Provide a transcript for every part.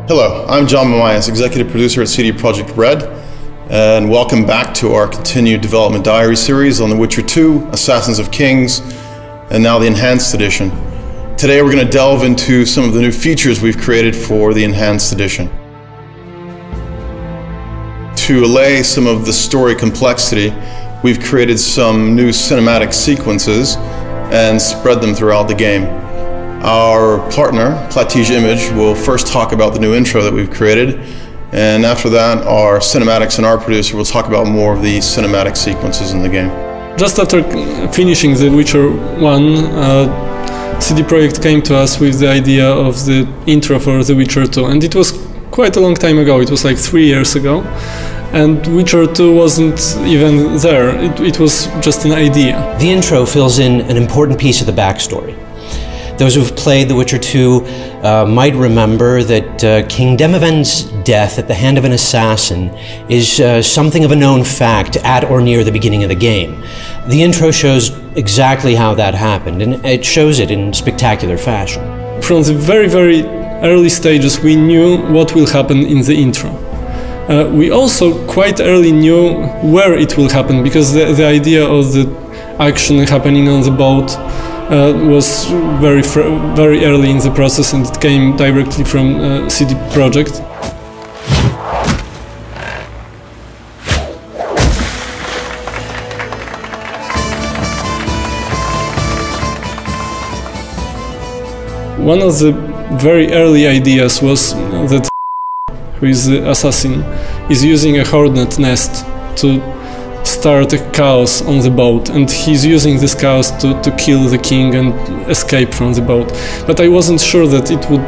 Hello, I'm John Mamias, Executive Producer at CD Projekt Red, and welcome back to our continued development diary series on The Witcher 2, Assassins of Kings, and now the Enhanced Edition. Today we're going to delve into some of the new features we've created for the Enhanced Edition. To allay some of the story complexity, we've created some new cinematic sequences and spread them throughout the game. Our partner, Platige Image, will first talk about the new intro that we've created, and after that our cinematics and art producer will talk about more of the cinematic sequences in the game. Just after finishing The Witcher 1, CD Projekt came to us with the idea of the intro for The Witcher 2, and it was quite a long time ago. It was like 3 years ago, and Witcher 2 wasn't even there. It was just an idea. The intro fills in an important piece of the backstory. Those who've played The Witcher 2 might remember that King Demavend's death at the hand of an assassin is something of a known fact at or near the beginning of the game. The intro shows exactly how that happened, and it shows it in spectacular fashion. From the very, very early stages, we knew what will happen in the intro. We also quite early knew where it will happen, because the idea of the action happening on the boat was very early in the process, and it came directly from CD Projekt. One of the very early ideas was that who is the assassin is using a hornet nest to start a chaos on the boat, and he's using this chaos to kill the king and escape from the boat. But I wasn't sure that it would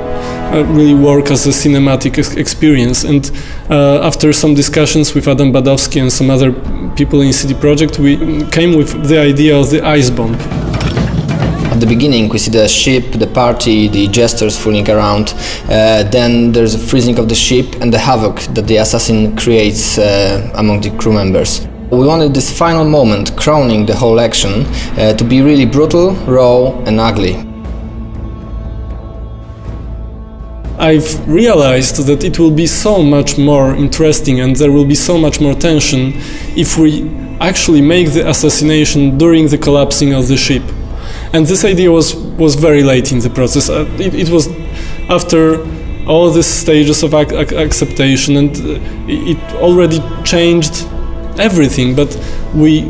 really work as a cinematic experience, and after some discussions with Adam Badowski and some other people in CD Projekt, we came with the idea of the ice bomb. At the beginning we see the ship, the party, the jesters fooling around, then there's a freezing of the ship and the havoc that the assassin creates among the crew members. We wanted this final moment, crowning the whole action, to be really brutal, raw and ugly. I've realized that it will be so much more interesting and there will be so much more tension if we actually make the assassination during the collapsing of the ship. And this idea was very late in the process. It was after all these stages of acceptation, and it already changed everything, but we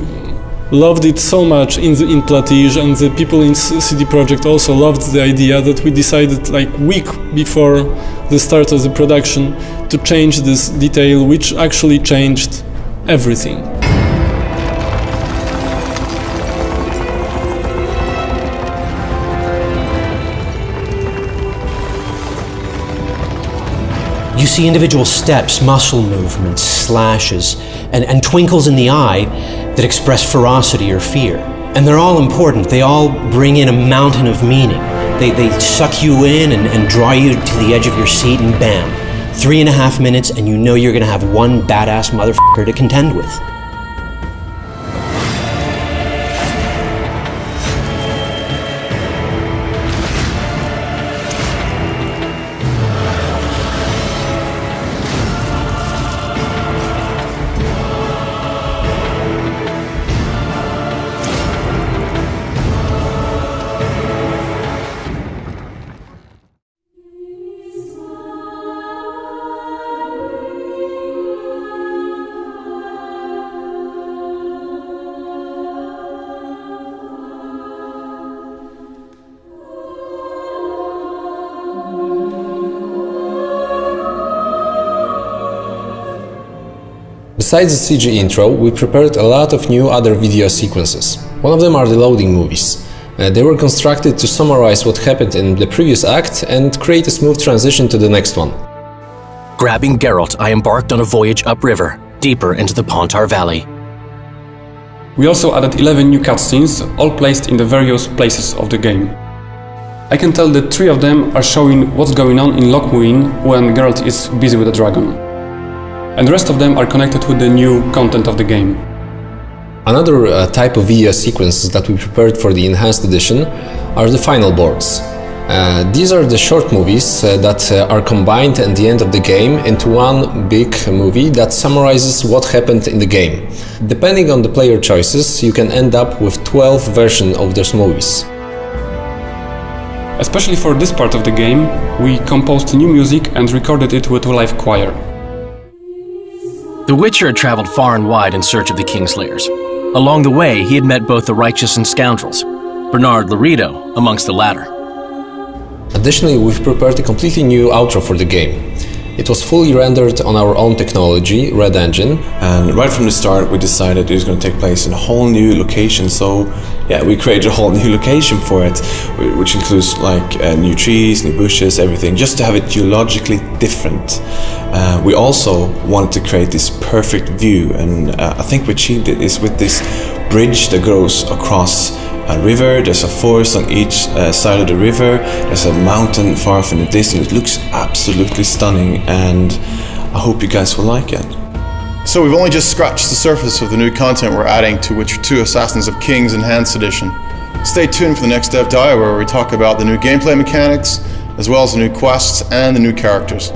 loved it so much in Platige, and the people in CD Projekt also loved the idea, that we decided like a week before the start of the production to change this detail, which actually changed everything. You see individual steps, muscle movements, slashes, and twinkles in the eye that express ferocity or fear. And they're all important. They all bring in a mountain of meaning. They suck you in and draw you to the edge of your seat, and bam, 3.5 minutes and you know you're gonna have one badass motherfucker to contend with. Besides the CG intro, we prepared a lot of new other video sequences. One of them are the loading movies. They were constructed to summarize what happened in the previous act and create a smooth transition to the next one. Grabbing Geralt, I embarked on a voyage upriver, deeper into the Pontar Valley. We also added 11 new cutscenes, all placed in the various places of the game. I can tell that 3 of them are showing what's going on in Lochmuin when Geralt is busy with the dragon. And the rest of them are connected with the new content of the game. Another type of video sequences that we prepared for the Enhanced Edition are the final boards. These are the short movies that are combined at the end of the game into one big movie that summarizes what happened in the game. Depending on the player choices, you can end up with 12 versions of those movies. Especially for this part of the game, we composed new music and recorded it with a live choir. The Witcher had traveled far and wide in search of the Kingslayers. Along the way, he had met both the righteous and scoundrels, Bernard Laredo amongst the latter. Additionally, we've prepared a completely new outro for the game. It was fully rendered on our own technology, Red Engine. And right from the start we decided it was going to take place in a whole new location, so yeah, we created a whole new location for it, which includes like new trees, new bushes, everything, just to have it geologically different. We also wanted to create this perfect view, and I think we achieved it is with this bridge that goes across a river. There's a forest on each side of the river. There's a mountain far off in the distance. It looks absolutely stunning, and I hope you guys will like it. So we've only just scratched the surface of the new content we're adding to Witcher 2 Assassins of Kings Enhanced Edition. Stay tuned for the next Dev Diary, where we talk about the new gameplay mechanics, as well as the new quests and the new characters.